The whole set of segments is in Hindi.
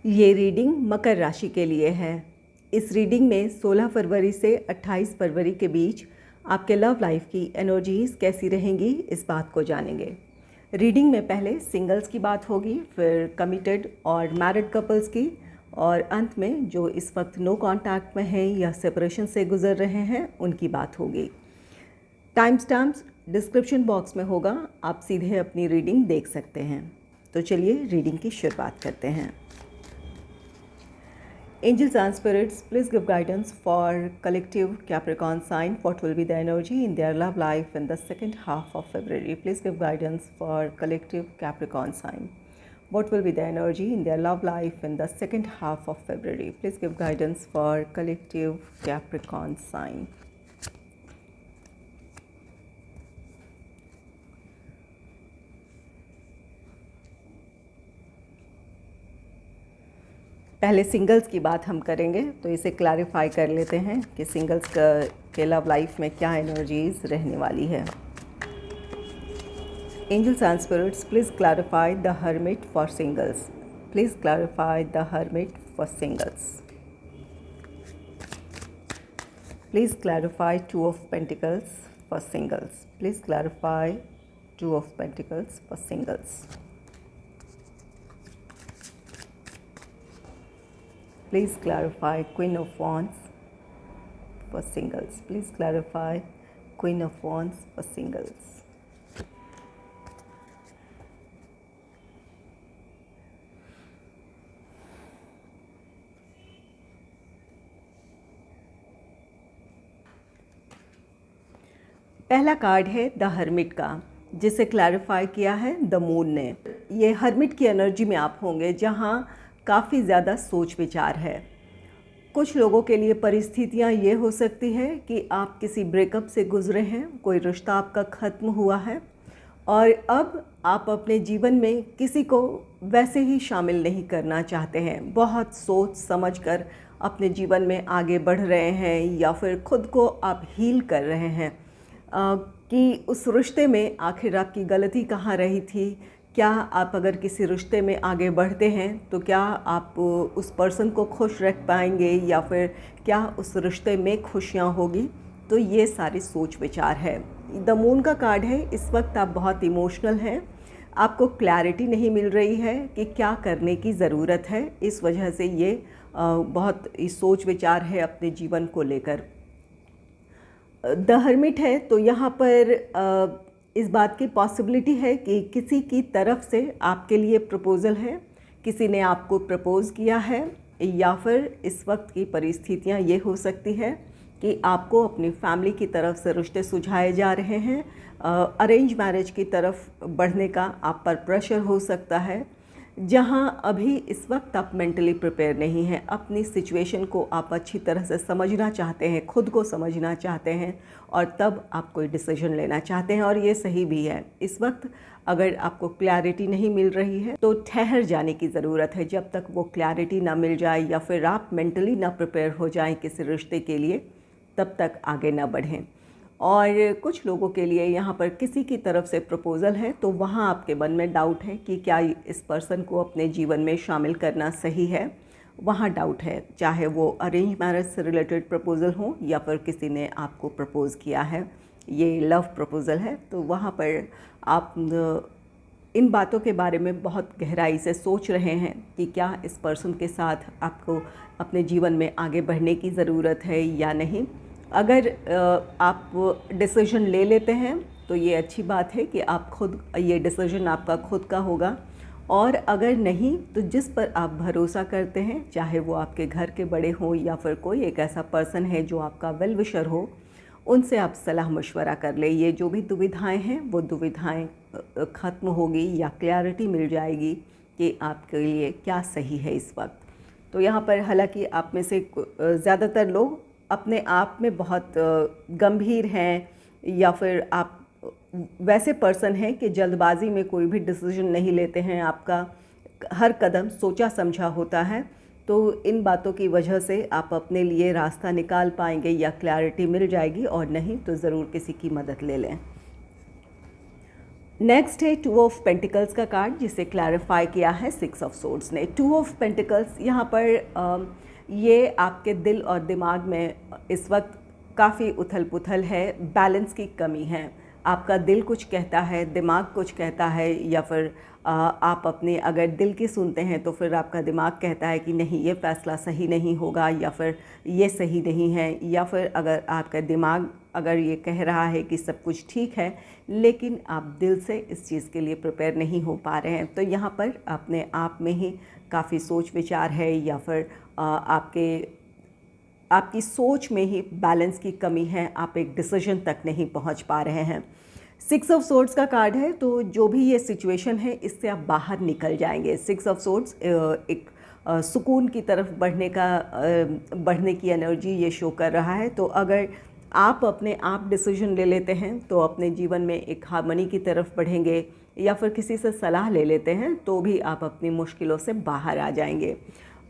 ये रीडिंग मकर राशि के लिए है। इस रीडिंग में 16 फरवरी से 28 फरवरी के बीच आपके लव लाइफ की एनर्जीज़ कैसी रहेंगी, इस बात को जानेंगे। रीडिंग में पहले सिंगल्स की बात होगी, फिर कमिटेड और मैरिड कपल्स की, और अंत में जो इस वक्त नो कांटेक्ट में हैं या सेपरेशन से गुजर रहे हैं उनकी बात होगी। टाइम स्टैम्प्स डिस्क्रिप्शन बॉक्स में होगा, आप सीधे अपनी रीडिंग देख सकते हैं। तो चलिए रीडिंग की शुरुआत करते हैं। Angels and spirits, please give guidance for collective Capricorn sign. What will be the energy in their love life in the second half of February? Please give guidance for collective Capricorn sign. What will be the energy in their love life in the second half of February? Please give guidance for collective Capricorn sign. पहले सिंगल्स की बात हम करेंगे, तो इसे क्लैरिफाई कर लेते हैं कि सिंगल्स के लव लाइफ में क्या एनर्जीज रहने वाली है। Angels and spirits, please clarify the hermit for singles. Please clarify the hermit for singles. Please clarify two of pentacles for singles. Please clarify two of pentacles for singles. Please clarify Queen of Wands for singles. Please clarify Queen of Wands for singles. पहला कार्ड है द हर्मिट का, जिसे क्लैरिफाई किया है द मून ने। ये हर्मिट की एनर्जी में आप होंगे जहाँ काफ़ी ज़्यादा सोच विचार है। कुछ लोगों के लिए परिस्थितियाँ ये हो सकती है कि आप किसी ब्रेकअप से गुजरे हैं, कोई रिश्ता आपका ख़त्म हुआ है और अब आप अपने जीवन में किसी को वैसे ही शामिल नहीं करना चाहते हैं। बहुत सोच समझकर अपने जीवन में आगे बढ़ रहे हैं या फिर खुद को आप हील कर रहे हैं कि उस रिश्ते में आखिर आपकी गलती कहाँ रही थी। क्या आप अगर किसी रिश्ते में आगे बढ़ते हैं तो क्या आप उस पर्सन को खुश रख पाएंगे या फिर क्या उस रिश्ते में खुशियाँ होगी। तो ये सारी सोच विचार है। द मून का कार्ड है। इस वक्त आप बहुत इमोशनल हैं, आपको क्लैरिटी नहीं मिल रही है कि क्या करने की ज़रूरत है। इस वजह से ये बहुत सोच विचार है अपने जीवन को लेकर। द हर्मिट है तो यहाँ पर इस बात की पॉसिबिलिटी है कि किसी की तरफ से आपके लिए प्रपोज़ल है, किसी ने आपको प्रपोज़ किया है, या फिर इस वक्त की परिस्थितियाँ ये हो सकती है कि आपको अपनी फैमिली की तरफ से रिश्ते सुझाए जा रहे हैं। अरेंज मैरिज की तरफ बढ़ने का आप पर प्रेशर हो सकता है, जहाँ अभी इस वक्त आप मेंटली प्रिपेयर नहीं हैं। अपनी सिचुएशन को आप अच्छी तरह से समझना चाहते हैं, खुद को समझना चाहते हैं और तब आप कोई डिसीजन लेना चाहते हैं, और ये सही भी है। इस वक्त अगर आपको क्लैरिटी नहीं मिल रही है तो ठहर जाने की ज़रूरत है। जब तक वो क्लैरिटी ना मिल जाए या फिर आप मेंटली ना प्रिपेयर हो जाएं किसी रिश्ते के लिए, तब तक आगे ना बढ़ें। और कुछ लोगों के लिए यहाँ पर किसी की तरफ से प्रपोज़ल है तो वहाँ आपके मन में डाउट है कि क्या इस पर्सन को अपने जीवन में शामिल करना सही है। वहाँ डाउट है, चाहे वो अरेंज मैरिज से रिलेटेड प्रपोज़ल हो या फिर किसी ने आपको प्रपोज़ किया है, ये लव प्रपोज़ल है। तो वहाँ पर आप इन बातों के बारे में बहुत गहराई से सोच रहे हैं कि क्या इस पर्सन के साथ आपको अपने जीवन में आगे बढ़ने की ज़रूरत है या नहीं। अगर आप डिसीजन ले लेते हैं तो ये अच्छी बात है कि आप खुद, ये डिसीजन आपका खुद का होगा। और अगर नहीं तो जिस पर आप भरोसा करते हैं, चाहे वो आपके घर के बड़े हों या फिर कोई एक ऐसा पर्सन है जो आपका वेल विशर हो, उनसे आप सलाह मशवरा कर ले। ये जो भी दुविधाएं हैं वो दुविधाएं ख़त्म होगी या क्लैरिटी मिल जाएगी कि आपके लिए क्या सही है इस वक्त। तो यहाँ पर हालांकि आप में से ज़्यादातर लोग अपने आप में बहुत गंभीर हैं या फिर आप वैसे पर्सन हैं कि जल्दबाजी में कोई भी डिसीजन नहीं लेते हैं, आपका हर कदम सोचा समझा होता है। तो इन बातों की वजह से आप अपने लिए रास्ता निकाल पाएंगे या क्लैरिटी मिल जाएगी, और नहीं तो ज़रूर किसी की मदद ले लें। नेक्स्ट है टू ऑफ पेंटिकल्स का कार्ड, जिसे क्लैरिफाई किया है सिक्स ऑफ सोर्ड्स ने। टू ऑफ पेंटिकल्स यहाँ पर ये आपके दिल और दिमाग में इस वक्त काफ़ी उथल पुथल है, बैलेंस की कमी है। आपका दिल कुछ कहता है, दिमाग कुछ कहता है, या फिर आप अपने अगर दिल की सुनते हैं तो फिर आपका दिमाग कहता है कि नहीं ये फ़ैसला सही नहीं होगा, या फिर ये सही नहीं है, या फिर अगर आपका दिमाग अगर ये कह रहा है कि सब कुछ ठीक है लेकिन आप दिल से इस चीज़ के लिए प्रिपेयर नहीं हो पा रहे हैं। तो यहाँ पर अपने आप में ही काफ़ी सोच विचार है, या फिर आपकी सोच में ही बैलेंस की कमी है, आप एक डिसीजन तक नहीं पहुंच पा रहे हैं। सिक्स ऑफ सोर्ड्स का कार्ड है, तो जो भी ये सिचुएशन है इससे आप बाहर निकल जाएंगे। सिक्स ऑफ सोर्ड्स एक सुकून की तरफ बढ़ने की एनर्जी ये शो कर रहा है। तो अगर आप अपने आप डिसीजन ले लेते हैं तो अपने जीवन में एक हार्मनी की तरफ बढ़ेंगे, या फिर किसी से सलाह ले लेते हैं तो भी आप अपनी मुश्किलों से बाहर आ जाएंगे।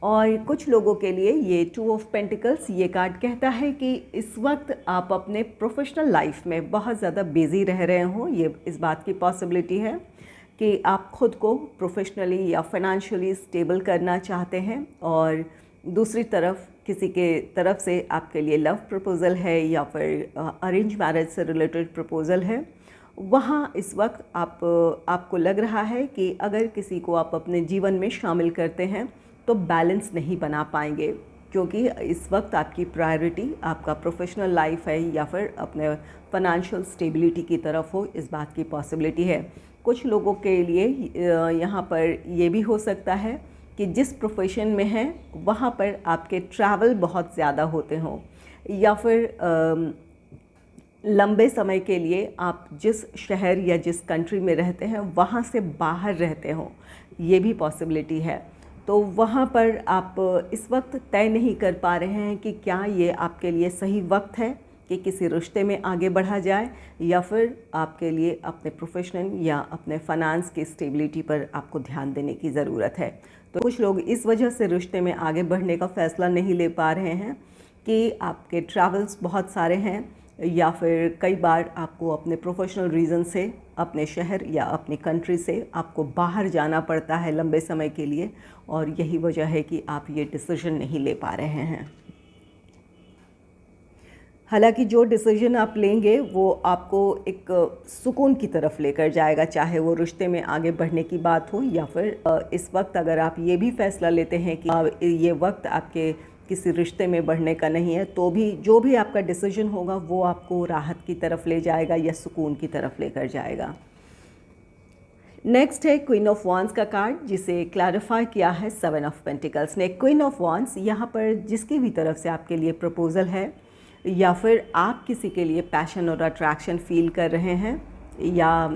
और कुछ लोगों के लिए ये टू ऑफ पेंटिकल्स ये कार्ड कहता है कि इस वक्त आप अपने प्रोफेशनल लाइफ में बहुत ज़्यादा बिज़ी रह रहे हों। ये इस बात की पॉसिबिलिटी है कि आप खुद को प्रोफेशनली या फाइनेंशियली स्टेबल करना चाहते हैं, और दूसरी तरफ किसी के तरफ से आपके लिए लव प्रपोज़ल है या फिर अरेंज मैरिज से रिलेटेड प्रपोज़ल है। वहाँ इस वक्त आपको लग रहा है कि अगर किसी को आप अपने जीवन में शामिल करते हैं तो बैलेंस नहीं बना पाएंगे, क्योंकि इस वक्त आपकी प्रायोरिटी आपका प्रोफेशनल लाइफ है या फिर अपने फाइनेंशियल स्टेबिलिटी की तरफ हो, इस बात की पॉसिबिलिटी है। कुछ लोगों के लिए यहाँ पर ये भी हो सकता है कि जिस प्रोफेशन में हैं वहाँ पर आपके ट्रैवल बहुत ज़्यादा होते हों, या फिर लंबे समय के लिए आप जिस शहर या जिस कंट्री में रहते हैं वहाँ से बाहर रहते हों, ये भी पॉसिबिलिटी है। तो वहाँ पर आप इस वक्त तय नहीं कर पा रहे हैं कि क्या ये आपके लिए सही वक्त है कि किसी रिश्ते में आगे बढ़ा जाए, या फिर आपके लिए अपने प्रोफेशन या अपने फाइनेंस की स्टेबिलिटी पर आपको ध्यान देने की ज़रूरत है। तो कुछ लोग इस वजह से रिश्ते में आगे बढ़ने का फ़ैसला नहीं ले पा रहे हैं कि आपके ट्रैवल्स बहुत सारे हैं, या फिर कई बार आपको अपने प्रोफेशनल रीज़न से अपने शहर या अपनी कंट्री से आपको बाहर जाना पड़ता है लंबे समय के लिए, और यही वजह है कि आप ये डिसीजन नहीं ले पा रहे हैं। हालांकि जो डिसीजन आप लेंगे वो आपको एक सुकून की तरफ लेकर जाएगा, चाहे वो रिश्ते में आगे बढ़ने की बात हो, या फिर इस वक्त अगर आप ये भी फैसला लेते हैं कि ये वक्त आपके किसी रिश्ते में बढ़ने का नहीं है, तो भी जो भी आपका डिसीजन होगा वो आपको राहत की तरफ ले जाएगा या सुकून की तरफ लेकर जाएगा। नेक्स्ट है क्वीन ऑफ वांड्स का कार्ड, जिसे क्लैरिफाई किया है सेवन ऑफ पेंटिकल्स ने। क्वीन ऑफ वांड्स यहाँ पर जिसकी भी तरफ से आपके लिए प्रपोज़ल है, या फिर आप किसी के लिए पैशन और अट्रैक्शन फील कर रहे हैं, या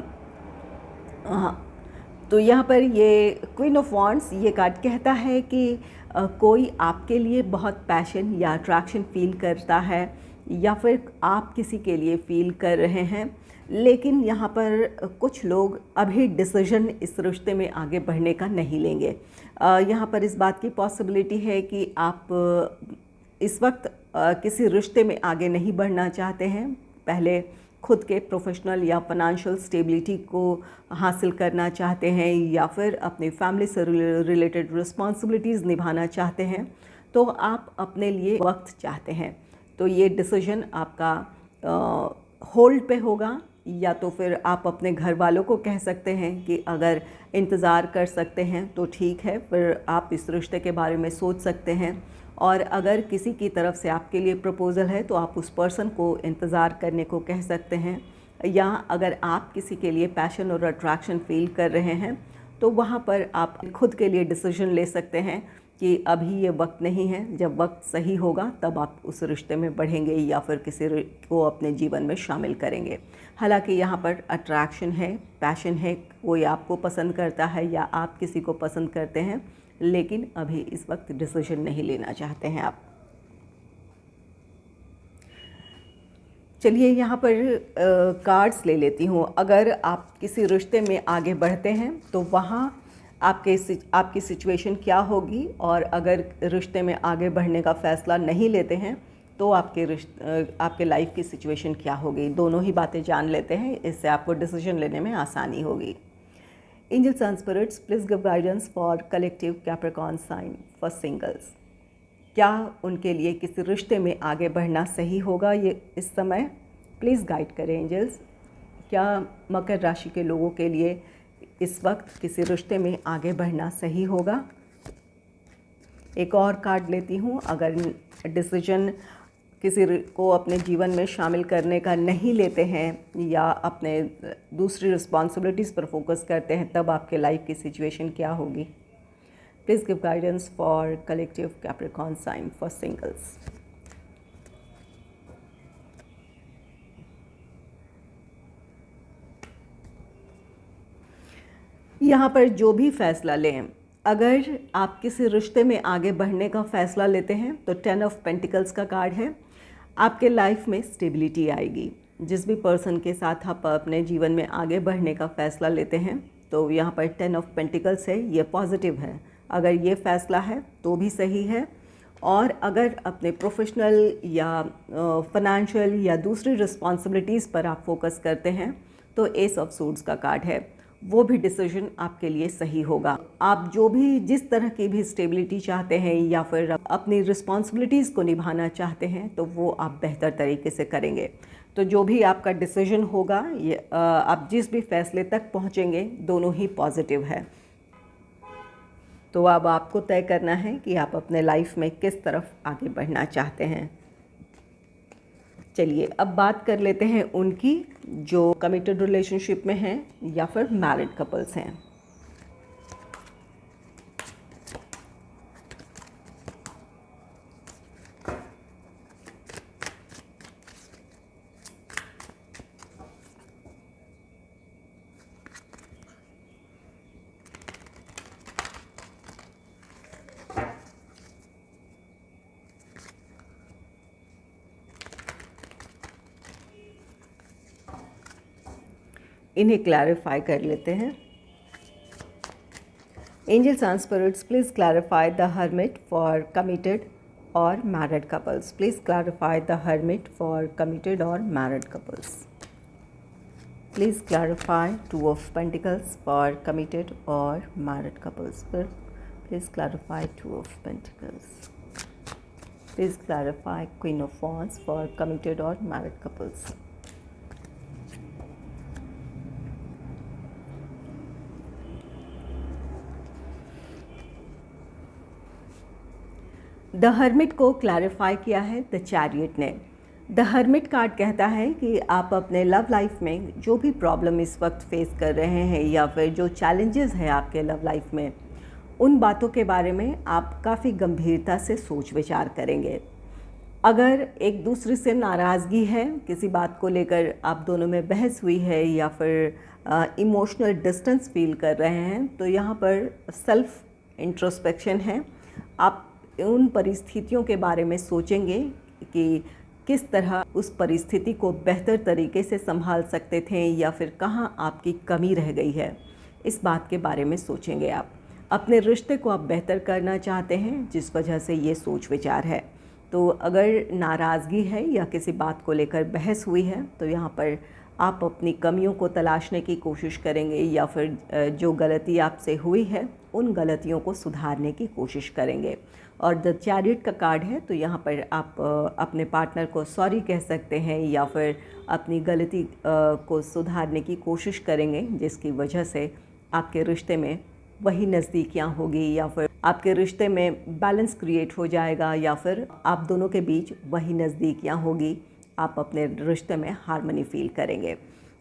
तो यहाँ पर ये क्वीन ऑफ वांड्स ये कार्ड कहता है कि कोई आपके लिए बहुत पैशन या अट्रैक्शन फील करता है, या फिर आप किसी के लिए फील कर रहे हैं, लेकिन यहाँ पर कुछ लोग अभी डिसीजन इस रिश्ते में आगे बढ़ने का नहीं लेंगे। यहाँ पर इस बात की पॉसिबिलिटी है कि आप इस वक्त किसी रिश्ते में आगे नहीं बढ़ना चाहते हैं, पहले खुद के प्रोफेशनल या फाइनेंशियल स्टेबिलिटी को हासिल करना चाहते हैं, या फिर अपनी फैमिली से रिलेटेड रिस्पॉन्सिबिलिटीज़ निभाना चाहते हैं, तो आप अपने लिए वक्त चाहते हैं। तो ये डिसीजन आपका होल्ड पे होगा, या तो फिर आप अपने घर वालों को कह सकते हैं कि अगर इंतज़ार कर सकते हैं तो ठीक है, फिर आप इस रिश्ते के बारे में सोच सकते हैं। और अगर किसी की तरफ से आपके लिए प्रपोज़ल है तो आप उस पर्सन को इंतज़ार करने को कह सकते हैं, या अगर आप किसी के लिए पैशन और अट्रैक्शन फील कर रहे हैं तो वहाँ पर आप खुद के लिए डिसीजन ले सकते हैं कि अभी ये वक्त नहीं है, जब वक्त सही होगा तब आप उस रिश्ते में बढ़ेंगे या फिर किसी को अपने जीवन में शामिल करेंगे। हालांकि यहाँ पर अट्रैक्शन है, पैशन है, कोई आपको पसंद करता है या आप किसी को पसंद करते हैं, लेकिन अभी इस वक्त डिसीजन नहीं लेना चाहते हैं आप। चलिए यहाँ पर कार्ड्स ले लेती हूँ। अगर आप किसी रिश्ते में आगे बढ़ते हैं तो वहाँ आपकी सिचुएशन क्या होगी, और अगर रिश्ते में आगे बढ़ने का फ़ैसला नहीं लेते हैं तो आपके लाइफ की सिचुएशन क्या होगी। दोनों ही बातें जान लेते हैं, इससे आपको डिसीजन लेने में आसानी होगी। Angels and spirits, please give guidance for collective Capricorn sign for singles. क्या उनके लिए किसी रिश्ते में आगे बढ़ना सही होगा ये इस समय? प्लीज़ गाइड करें एंजल्स। क्या मकर राशि के लोगों के लिए इस वक्त किसी रिश्ते में आगे बढ़ना सही होगा? एक और कार्ड लेती हूँ। अगर डिसीजन किसी को अपने जीवन में शामिल करने का नहीं लेते हैं या अपने दूसरी रिस्पॉन्सिबिलिटीज़ पर फोकस करते हैं, तब आपके लाइफ की सिचुएशन क्या होगी? Please give guidance for collective Capricorn sign for singles. यहाँ पर जो भी फैसला लें, अगर आप किसी रिश्ते में आगे बढ़ने का फ़ैसला लेते हैं तो 10 ऑफ पेंटिकल्स का कार्ड है। आपके लाइफ में स्टेबिलिटी आएगी। जिस भी पर्सन के साथ आप अपने जीवन में आगे बढ़ने का फ़ैसला लेते हैं तो यहाँ पर 10 ऑफ पेंटिकल्स है, ये पॉजिटिव है। अगर ये फ़ैसला है तो भी सही है। और अगर अपने प्रोफेशनल या फाइनेंशियल या दूसरी रिस्पॉन्सिबिलिटीज़ पर आप फोकस करते हैं तो एस ऑफ सूट्स का कार्ड है, वो भी डिसीजन आपके लिए सही होगा। आप जो भी जिस तरह की भी स्टेबिलिटी चाहते हैं या फिर अपनी रिस्पॉन्सिबिलिटीज़ को निभाना चाहते हैं तो वो आप बेहतर तरीके से करेंगे। तो जो भी आपका डिसीजन होगा, ये आप जिस भी फैसले तक पहुंचेंगे, दोनों ही पॉजिटिव है। तो अब आपको तय करना है कि आप अपने लाइफ में किस तरफ आगे बढ़ना चाहते हैं। चलिए अब बात कर लेते हैं उनकी जो कमिटेड रिलेशनशिप में हैं या फिर मैरिड कपल्स हैं। इन्हें क्लैरिफाई कर लेते हैं। Angels and spirits, please clarify the hermit for committed और married couples. Please clarify the hermit for committed और married couples. Please clarify 2 of pentacles for committed और married couples. Please clarify 2 of pentacles. Please clarify queen of wands for committed और मैरिड कपल्स। द हर्मिट को क्लैरिफाई किया है द चैरियट ने। द हर्मिट कार्ड कहता है कि आप अपने लव लाइफ में जो भी प्रॉब्लम इस वक्त फेस कर रहे हैं या फिर जो चैलेंजेस हैं आपके लव लाइफ में, उन बातों के बारे में आप काफ़ी गंभीरता से सोच विचार करेंगे। अगर एक दूसरे से नाराज़गी है, किसी बात को लेकर आप दोनों में बहस हुई है या फिर इमोशनल डिस्टेंस फील कर रहे हैं, तो यहाँ पर सेल्फ इंट्रोस्पेक्शन है। आप उन परिस्थितियों के बारे में सोचेंगे कि किस तरह उस परिस्थिति को बेहतर तरीके से संभाल सकते थे या फिर कहाँ आपकी कमी रह गई है, इस बात के बारे में सोचेंगे। आप अपने रिश्ते को आप बेहतर करना चाहते हैं, जिस वजह से ये सोच विचार है। तो अगर नाराज़गी है या किसी बात को लेकर बहस हुई है तो यहाँ पर आप अपनी कमियों को तलाशने की कोशिश करेंगे या फिर जो गलती आपसे हुई है उन गलतियों को सुधारने की कोशिश करेंगे। और द चैरियट का कार्ड है, तो यहाँ पर आप अपने पार्टनर को सॉरी कह सकते हैं या फिर अपनी गलती को सुधारने की कोशिश करेंगे, जिसकी वजह से आपके रिश्ते में वही नज़दीकियाँ होगी या फिर आपके रिश्ते में बैलेंस क्रिएट हो जाएगा या फिर आप दोनों के बीच वही नज़दीकियाँ होगी। आप अपने रिश्ते में हार्मनी फील करेंगे।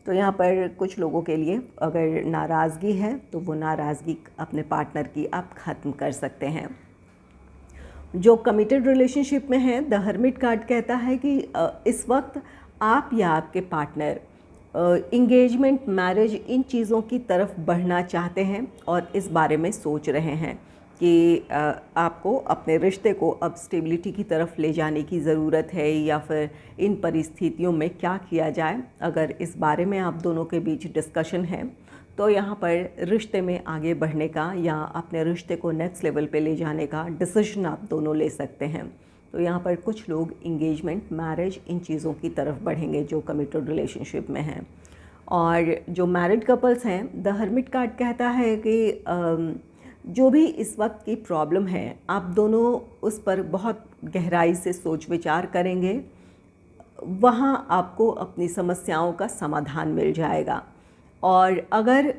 तो यहाँ पर कुछ लोगों के लिए अगर नाराज़गी है तो वो नाराज़गी अपने पार्टनर की आप ख़त्म कर सकते हैं। जो कमिटेड रिलेशनशिप में है, द हर्मिट कार्ड कहता है कि इस वक्त आप या आपके पार्टनर इंगेजमेंट, मैरिज, इन चीज़ों की तरफ बढ़ना चाहते हैं और इस बारे में सोच रहे हैं कि आपको अपने रिश्ते को अब स्टेबिलिटी की तरफ ले जाने की ज़रूरत है या फिर इन परिस्थितियों में क्या किया जाए। अगर इस बारे में आप दोनों के बीच डिस्कशन है तो यहाँ पर रिश्ते में आगे बढ़ने का या अपने रिश्ते को नेक्स्ट लेवल पे ले जाने का डिसीजन आप दोनों ले सकते हैं। तो यहाँ पर कुछ लोग इंगेजमेंट, मैरिज, इन चीज़ों की तरफ बढ़ेंगे जो कमिटेड रिलेशनशिप में हैं। और जो मैरिड कपल्स हैं, द हर्मिट कार्ड कहता है कि जो भी इस वक्त की प्रॉब्लम है, आप दोनों उस पर बहुत गहराई से सोच विचार करेंगे, वहाँ आपको अपनी समस्याओं का समाधान मिल जाएगा। और अगर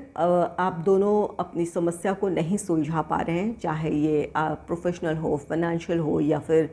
आप दोनों अपनी समस्या को नहीं सुलझा पा रहे हैं, चाहे ये प्रोफेशनल हो, फाइनेंशियल हो, या फिर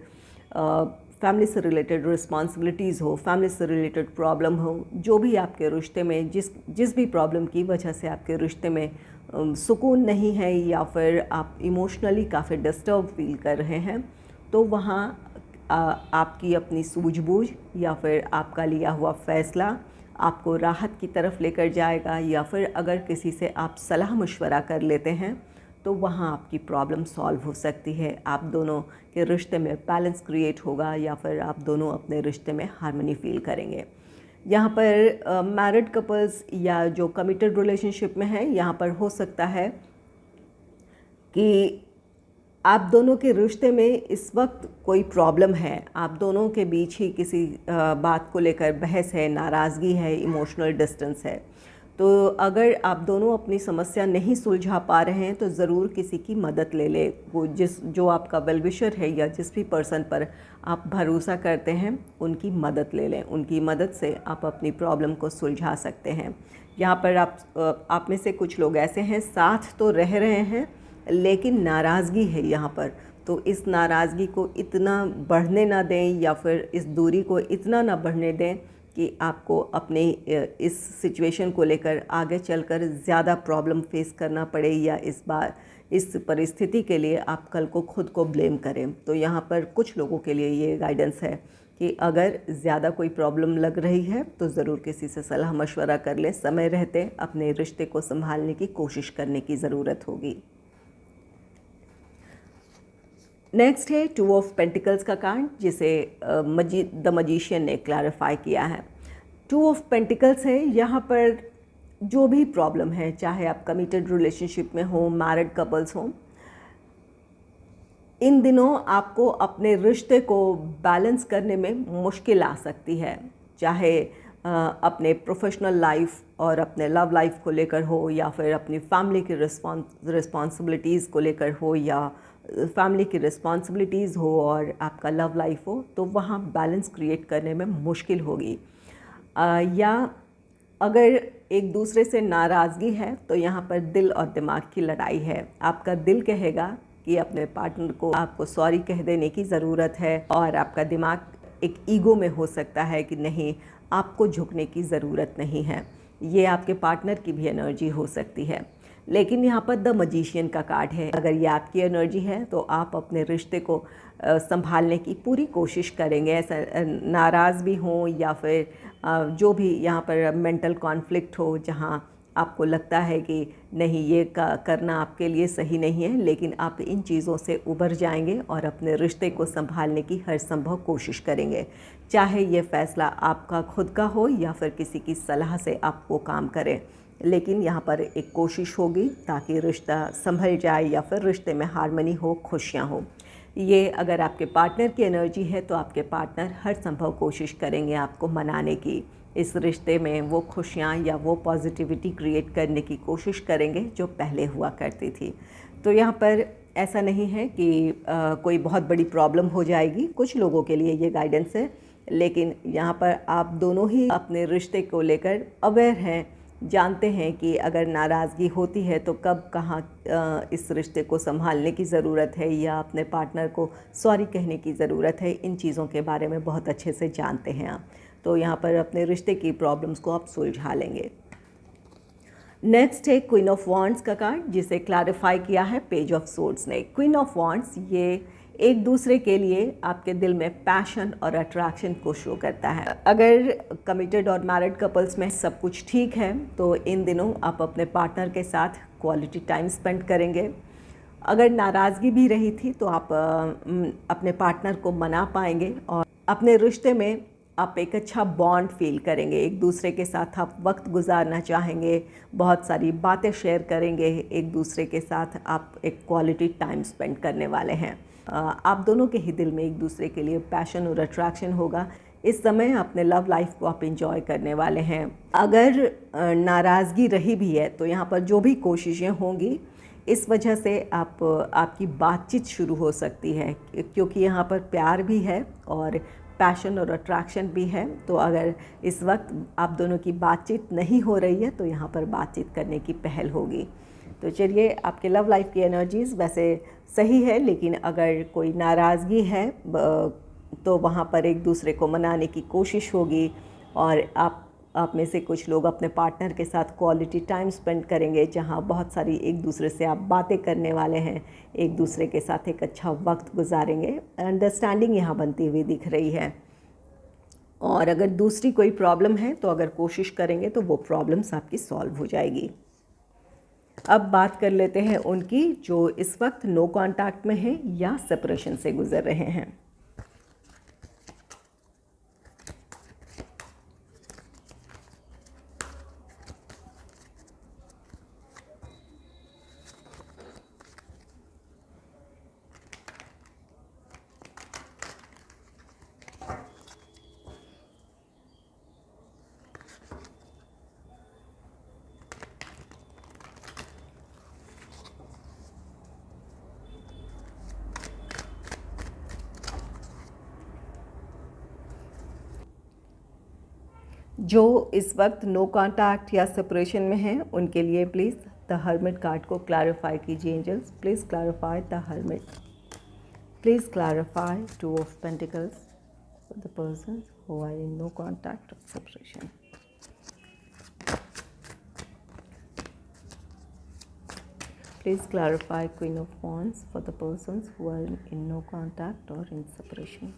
फैमिली से रिलेटेड रिस्पॉन्सिबिलिटीज़ हो, फैमिली से रिलेटेड प्रॉब्लम हो, जो भी आपके रिश्ते में जिस भी प्रॉब्लम की वजह से आपके रिश्ते में सुकून नहीं है, या फिर आप इमोशनली काफ़ी डिस्टर्ब फील कर रहे हैं, तो वहाँ आपकी अपनी सूझबूझ या फिर आपका लिया हुआ फ़ैसला आपको राहत की तरफ लेकर जाएगा। या फिर अगर किसी से आप सलाह मशवरा कर लेते हैं तो वहाँ आपकी प्रॉब्लम सॉल्व हो सकती है, आप दोनों के रिश्ते में बैलेंस क्रिएट होगा, या फिर आप दोनों अपने रिश्ते में हार्मनी फील करेंगे। यहाँ पर मैरिड कपल्स या जो कमिटेड रिलेशनशिप में हैं, यहाँ पर हो सकता है कि आप दोनों के रिश्ते में इस वक्त कोई प्रॉब्लम है, आप दोनों के बीच ही किसी बात को लेकर बहस है, नाराज़गी है, इमोशनल डिस्टेंस है। तो अगर आप दोनों अपनी समस्या नहीं सुलझा पा रहे हैं तो ज़रूर किसी की मदद ले लें। वो जो आपका वेल विशर है या जिस भी पर्सन पर आप भरोसा करते हैं, उनकी मदद ले लें। उनकी मदद से आप अपनी प्रॉब्लम को सुलझा सकते हैं। यहाँ पर आप में से कुछ लोग ऐसे हैं, साथ तो रह रहे हैं लेकिन नाराज़गी है यहाँ पर, तो इस नाराज़गी को इतना बढ़ने ना दें, या फिर इस दूरी को इतना ना बढ़ने दें कि आपको अपने इस सिचुएशन को लेकर आगे चलकर ज़्यादा प्रॉब्लम फेस करना पड़े, या इस परिस्थिति के लिए आप कल को खुद को ब्लेम करें। तो यहाँ पर कुछ लोगों के लिए ये गाइडेंस है कि अगर ज़्यादा कोई प्रॉब्लम लग रही है तो ज़रूर किसी से सलाह मशवरा कर लें। समय रहते अपने रिश्ते को संभालने की कोशिश करने की ज़रूरत होगी। नेक्स्ट है 2 ऑफ पेंटिकल्स का कार्ड, जिसे द मजिशियन ने क्लैरिफाई किया है। 2 ऑफ पेंटिकल्स है, यहाँ पर जो भी प्रॉब्लम है, चाहे आप कमिटेड रिलेशनशिप में हो, मैरिड कपल्स हों, इन दिनों आपको अपने रिश्ते को बैलेंस करने में मुश्किल आ सकती है, चाहे अपने प्रोफेशनल लाइफ और अपने लव लाइफ को लेकर हो, या फिर अपनी फैमिली की रिस्पॉन्सिबिलिटीज़ को लेकर हो, या फैमिली की रिस्पॉन्सिबिलिटीज़ हो और आपका लव लाइफ हो, तो वहाँ बैलेंस क्रिएट करने में मुश्किल होगी। या अगर एक दूसरे से नाराज़गी है तो यहाँ पर दिल और दिमाग की लड़ाई है। आपका दिल कहेगा कि अपने पार्टनर को आपको सॉरी कह देने की ज़रूरत है, और आपका दिमाग एक ईगो में हो सकता है कि नहीं, आपको झुकने की ज़रूरत नहीं है। ये आपके पार्टनर की भी एनर्जी हो सकती है। लेकिन यहाँ पर द मजिशियन का कार्ड है, अगर ये आपकी एनर्जी है तो आप अपने रिश्ते को संभालने की पूरी कोशिश करेंगे, ऐसा नाराज़ भी हों या फिर जो भी यहाँ पर मेंटल कॉन्फ्लिक्ट हो, जहाँ आपको लगता है कि नहीं ये करना आपके लिए सही नहीं है, लेकिन आप इन चीज़ों से उबर जाएंगे और अपने रिश्ते को संभालने की हर संभव कोशिश करेंगे, चाहे ये फ़ैसला आपका खुद का हो या फिर किसी की सलाह से आप वो काम करें। लेकिन यहाँ पर एक कोशिश होगी ताकि रिश्ता संभल जाए या फिर रिश्ते में हार्मनी हो, खुशियाँ हो। ये अगर आपके पार्टनर की एनर्जी है तो आपके पार्टनर हर संभव कोशिश करेंगे आपको मनाने की, इस रिश्ते में वो खुशियाँ या वो पॉजिटिविटी क्रिएट करने की कोशिश करेंगे जो पहले हुआ करती थी। तो यहाँ पर ऐसा नहीं है कि कोई बहुत बड़ी प्रॉब्लम हो जाएगी, कुछ लोगों के लिए ये गाइडेंस है, लेकिन यहाँ पर आप दोनों ही अपने रिश्ते को लेकर अवेयर हैं, जानते हैं कि अगर नाराज़गी होती है तो कब कहाँ इस रिश्ते को संभालने की ज़रूरत है या अपने पार्टनर को सॉरी कहने की ज़रूरत है। इन चीज़ों के बारे में बहुत अच्छे से जानते हैं आप, तो यहाँ पर अपने रिश्ते की प्रॉब्लम्स को आप सुलझा लेंगे। नेक्स्ट है क्वीन ऑफ वॉन्ड्स का कार्ड, जिसे क्लैरिफाई किया है पेज ऑफ सोर्ड्स ने। क्वीन ऑफ वॉन्ड्स ये एक दूसरे के लिए आपके दिल में पैशन और अट्रैक्शन को शो करता है। अगर कमिटेड और मैरिड कपल्स में सब कुछ ठीक है तो इन दिनों आप अपने पार्टनर के साथ क्वालिटी टाइम स्पेंड करेंगे। अगर नाराज़गी भी रही थी तो आप अपने पार्टनर को मना पाएंगे और अपने रिश्ते में आप एक अच्छा बॉन्ड फील करेंगे। एक दूसरे के साथ आप वक्त गुजारना चाहेंगे, बहुत सारी बातें शेयर करेंगे, एक दूसरे के साथ आप एक क्वालिटी टाइम स्पेंड करने वाले हैं। आप दोनों के ही दिल में एक दूसरे के लिए पैशन और अट्रैक्शन होगा। इस समय अपने लव लाइफ को आप एंजॉय करने वाले हैं। अगर नाराज़गी रही भी है तो यहाँ पर जो भी कोशिशें होंगी इस वजह से आपकी बातचीत शुरू हो सकती है, क्योंकि यहाँ पर प्यार भी है और पैशन और अट्रैक्शन भी है। तो अगर इस वक्त आप दोनों की बातचीत नहीं हो रही है तो यहाँ पर बातचीत करने की पहल होगी। तो चलिए, आपके लव लाइफ की एनर्जीज़ वैसे सही है, लेकिन अगर कोई नाराज़गी है तो वहाँ पर एक दूसरे को मनाने की कोशिश होगी और आप में से कुछ लोग अपने पार्टनर के साथ क्वालिटी टाइम स्पेंड करेंगे, जहाँ बहुत सारी एक दूसरे से आप बातें करने वाले हैं, एक दूसरे के साथ एक अच्छा वक्त गुजारेंगे। अंडरस्टैंडिंग यहाँ बनती हुई दिख रही है। और अगर दूसरी कोई प्रॉब्लम है तो अगर कोशिश करेंगे तो वो प्रॉब्लम्स आपकी सॉल्व हो जाएगी। अब बात कर लेते हैं उनकी जो इस वक्त नो कांटेक्ट में है या सेपरेशन से गुजर रहे हैं। जो इस वक्त नो कांटेक्ट या सेपरेशन में हैं उनके लिए प्लीज़ द हर्मिट कार्ड को क्लैरिफाई कीजिए angels. Please clarify the hermit, please clarify two of pentacles for the persons who are in no contact और separation. Please clarify Queen of Wands for the persons who are in no contact or in separation.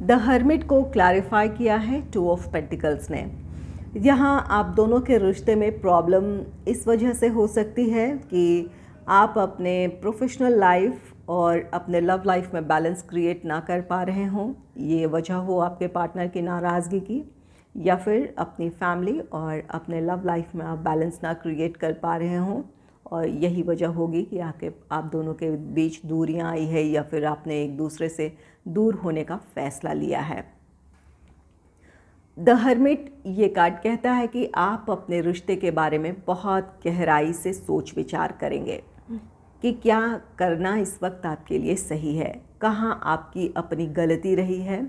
The hermit को क्लैरिफाई किया है टू ऑफ पेंटिकल्स ने। यहाँ आप दोनों के रिश्ते में प्रॉब्लम इस वजह से हो सकती है कि आप अपने प्रोफेशनल लाइफ और अपने लव लाइफ में बैलेंस क्रिएट ना कर पा रहे हों। ये वजह हो आपके पार्टनर की नाराज़गी की, या फिर अपनी फैमिली और अपने लव लाइफ में आप बैलेंस ना क्रिएट कर पा रहे हों, और यही वजह होगी कि आप दोनों के बीच दूरियां आई है या फिर आपने एक दूसरे से दूर होने का फ़ैसला लिया है। द हर्मिट ये कार्ड कहता है कि आप अपने रिश्ते के बारे में बहुत गहराई से सोच विचार करेंगे कि क्या करना इस वक्त आपके लिए सही है, कहाँ आपकी अपनी गलती रही है।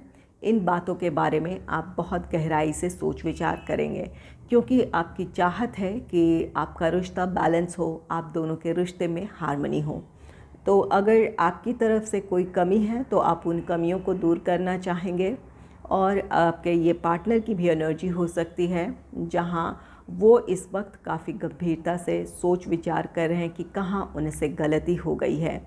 इन बातों के बारे में आप बहुत गहराई से सोच विचार करेंगे, क्योंकि आपकी चाहत है कि आपका रिश्ता बैलेंस हो, आप दोनों के रिश्ते में हार्मनी हो। तो अगर आपकी तरफ से कोई कमी है तो आप उन कमियों को दूर करना चाहेंगे, और आपके ये पार्टनर की भी एनर्जी हो सकती है जहाँ वो इस वक्त काफ़ी गंभीरता से सोच विचार कर रहे हैं कि कहाँ उनसे गलती हो गई है,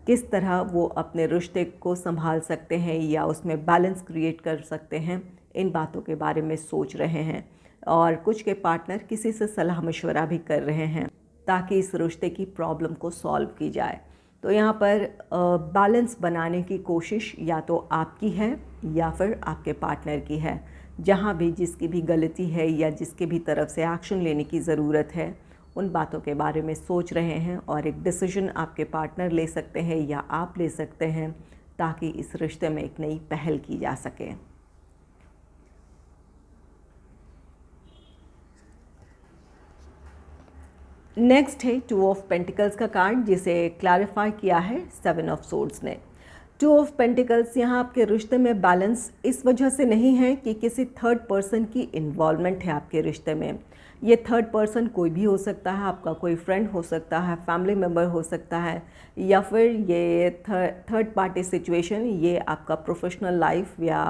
किस तरह वो अपने रिश्ते को संभाल सकते हैं या उसमें बैलेंस क्रिएट कर सकते हैं। इन बातों के बारे में सोच रहे हैं, और कुछ के पार्टनर किसी से सलाह मशवरा भी कर रहे हैं ताकि इस रिश्ते की प्रॉब्लम को सॉल्व की जाए। तो यहाँ पर बैलेंस बनाने की कोशिश या तो आपकी है या फिर आपके पार्टनर की है। जहाँ भी जिसकी भी गलती है या जिसके भी तरफ से एक्शन लेने की ज़रूरत है, उन बातों के बारे में सोच रहे हैं, और एक डिसीजन आपके पार्टनर ले सकते हैं या आप ले सकते हैं ताकि इस रिश्ते में एक नई पहल की जा सके। नेक्स्ट है टू ऑफ पेंटिकल्स का कार्ड, जिसे क्लैरिफाई किया है 7 ऑफ सोर्ड्स ने। टू ऑफ पेंटिकल्स यहाँ आपके रिश्ते में बैलेंस इस वजह से नहीं है कि किसी थर्ड पर्सन की इन्वॉल्वमेंट है आपके रिश्ते में। ये थर्ड पर्सन कोई भी हो सकता है, आपका कोई फ्रेंड हो सकता है, फैमिली मेम्बर हो सकता है, या फिर ये थर्ड पार्टी सिचुएशन ये आपका प्रोफेशनल लाइफ या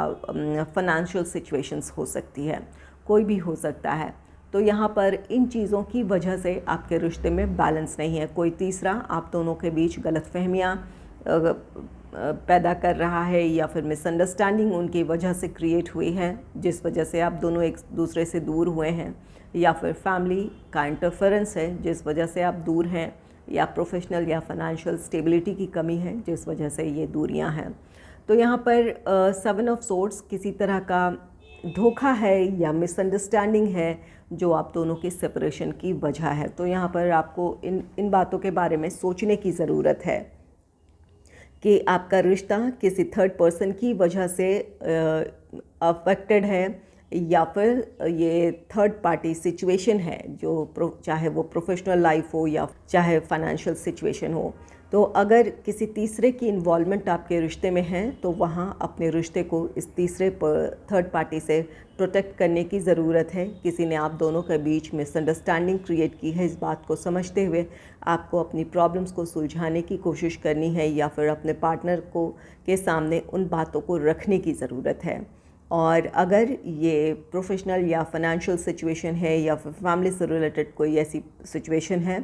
फाइनेंशियल सिचुएशंस हो सकती है, कोई भी हो सकता है। तो यहाँ पर इन चीज़ों की वजह से आपके रिश्ते में बैलेंस नहीं है। कोई तीसरा आप दोनों के बीच गलतफहमियाँ पैदा कर रहा है, या फिर मिसअंडरस्टैंडिंग उनकी वजह से क्रिएट हुई है जिस वजह से आप दोनों एक दूसरे से दूर हुए हैं, या फिर फैमिली का इंटरफेरेंस है जिस वजह से आप दूर हैं, या प्रोफेशनल या फाइनेंशियल स्टेबिलिटी की कमी है जिस वजह से ये दूरियां हैं। तो यहाँ पर 7 ऑफ सोर्ड्स किसी तरह का धोखा है या मिसअंडरस्टैंडिंग है जो आप दोनों की सेपरेशन की वजह है। तो यहाँ पर आपको इन बातों के बारे में सोचने की ज़रूरत है कि आपका रिश्ता किसी थर्ड पर्सन की वजह से अफेक्टेड है या फिर ये थर्ड पार्टी सिचुएशन है, जो चाहे वो प्रोफेशनल लाइफ हो या चाहे फाइनेंशियल सिचुएशन हो। तो अगर किसी तीसरे की इन्वॉल्वमेंट आपके रिश्ते में है तो वहाँ अपने रिश्ते को इस तीसरे थर्ड पार्टी से प्रोटेक्ट करने की ज़रूरत है। किसी ने आप दोनों के बीच मिसअंडरस्टैंडिंग क्रिएट की है, इस बात को समझते हुए आपको अपनी प्रॉब्लम्स को सुलझाने की कोशिश करनी है या फिर अपने पार्टनर को के सामने उन बातों को रखने की ज़रूरत है। और अगर ये प्रोफेशनल या फाइनेंशियल सिचुएशन है या फिर फैमिली से रिलेटेड कोई ऐसी सिचुएशन है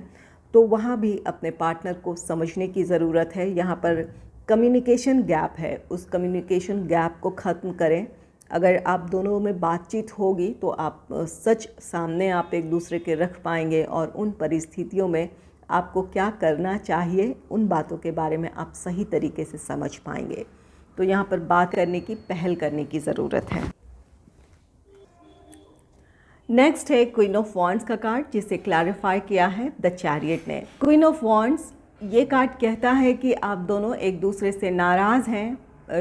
तो वहाँ भी अपने पार्टनर को समझने की ज़रूरत है। यहाँ पर कम्युनिकेशन गैप है, उस कम्युनिकेशन गैप को ख़त्म करें। अगर आप दोनों में बातचीत होगी तो आप सच सामने आप एक दूसरे के रख पाएंगे और उन परिस्थितियों में आपको क्या करना चाहिए उन बातों के बारे में आप सही तरीके से समझ पाएंगे। तो यहाँ पर बात करने की पहल करने की ज़रूरत है। नेक्स्ट है क्वीन ऑफ वॉन्ड्स का कार्ड, जिसे क्लैरिफाई किया है द चैरियट ने। क्वीन ऑफ वॉन्ड्स ये कार्ड कहता है कि आप दोनों एक दूसरे से नाराज़ हैं,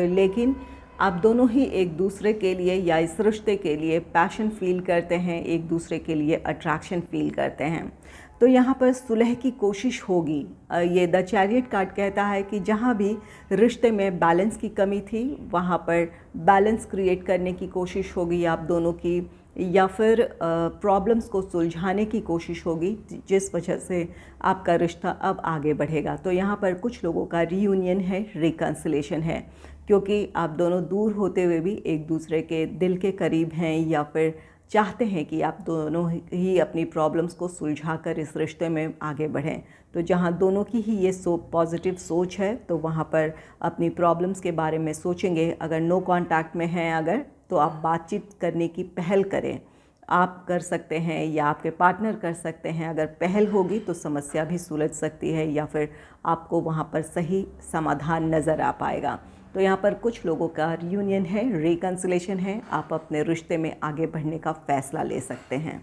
लेकिन आप दोनों ही एक दूसरे के लिए या इस रिश्ते के लिए पैशन फील करते हैं, एक दूसरे के लिए अट्रैक्शन फील करते हैं। तो यहाँ पर सुलह की कोशिश होगी। ये द चैरियट कार्ड कहता है कि जहाँ भी रिश्ते में बैलेंस की कमी थी वहाँ पर बैलेंस क्रिएट करने की कोशिश होगी आप दोनों की, या फिर प्रॉब्लम्स को सुलझाने की कोशिश होगी जिस वजह से आपका रिश्ता अब आगे बढ़ेगा। तो यहाँ पर कुछ लोगों का रीयूनियन है, रिकन्सिलेशन है, क्योंकि आप दोनों दूर होते हुए भी एक दूसरे के दिल के करीब हैं या फिर चाहते हैं कि आप दोनों ही अपनी प्रॉब्लम्स को सुलझाकर इस रिश्ते में आगे बढ़ें। तो जहाँ दोनों की ही ये पॉजिटिव सोच है तो वहाँ पर अपनी प्रॉब्लम्स के बारे में सोचेंगे। अगर नो कांटेक्ट में हैं अगर, तो आप बातचीत करने की पहल करें। आप कर सकते हैं या आपके पार्टनर कर सकते हैं। अगर पहल होगी तो समस्या भी सुलझ सकती है या फिर आपको वहाँ पर सही समाधान नज़र आ पाएगा। तो यहाँ पर कुछ लोगों का रियूनियन है, रिकन्सिलेशन है, आप अपने रिश्ते में आगे बढ़ने का फ़ैसला ले सकते हैं।